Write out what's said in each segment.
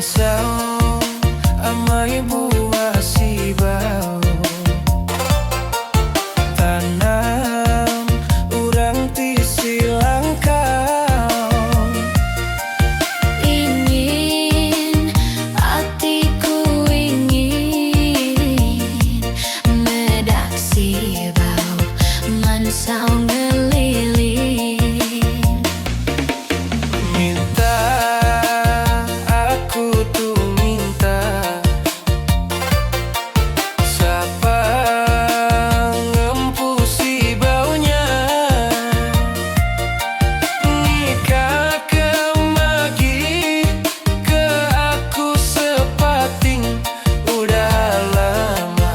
Mansau amai buah sibau tanam urang ti silangkau ingin hatiku ingin medak sibau mansau ngeliling minta aku tuh minta siapa ngempusi baunya nikah kemagi ke aku sepating udah lama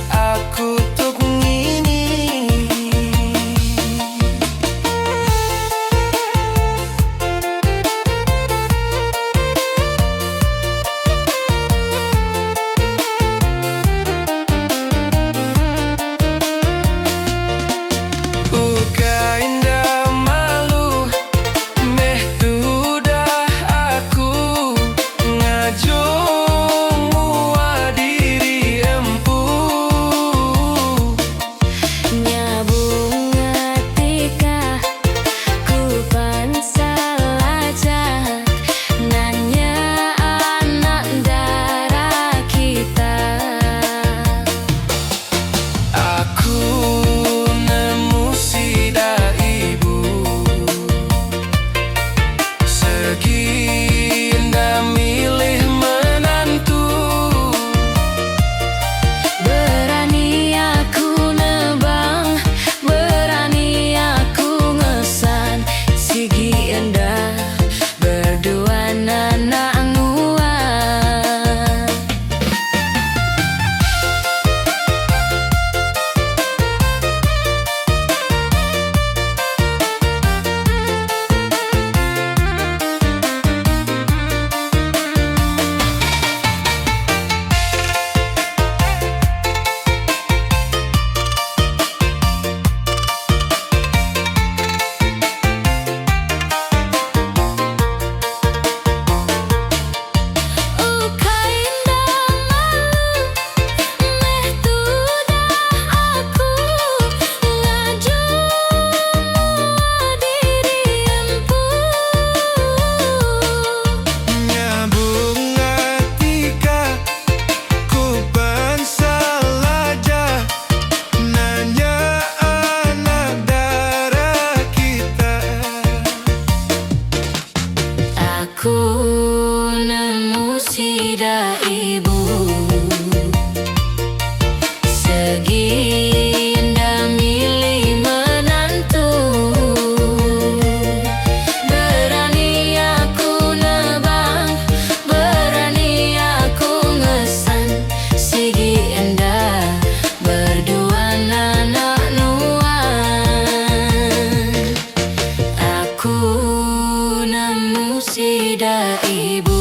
aku tuh ngini. Aku nemu sida ibu segi indah milih menantu berani aku nebang berani aku ngesan segi indah berdua anak nuan aku nemu sida ibu.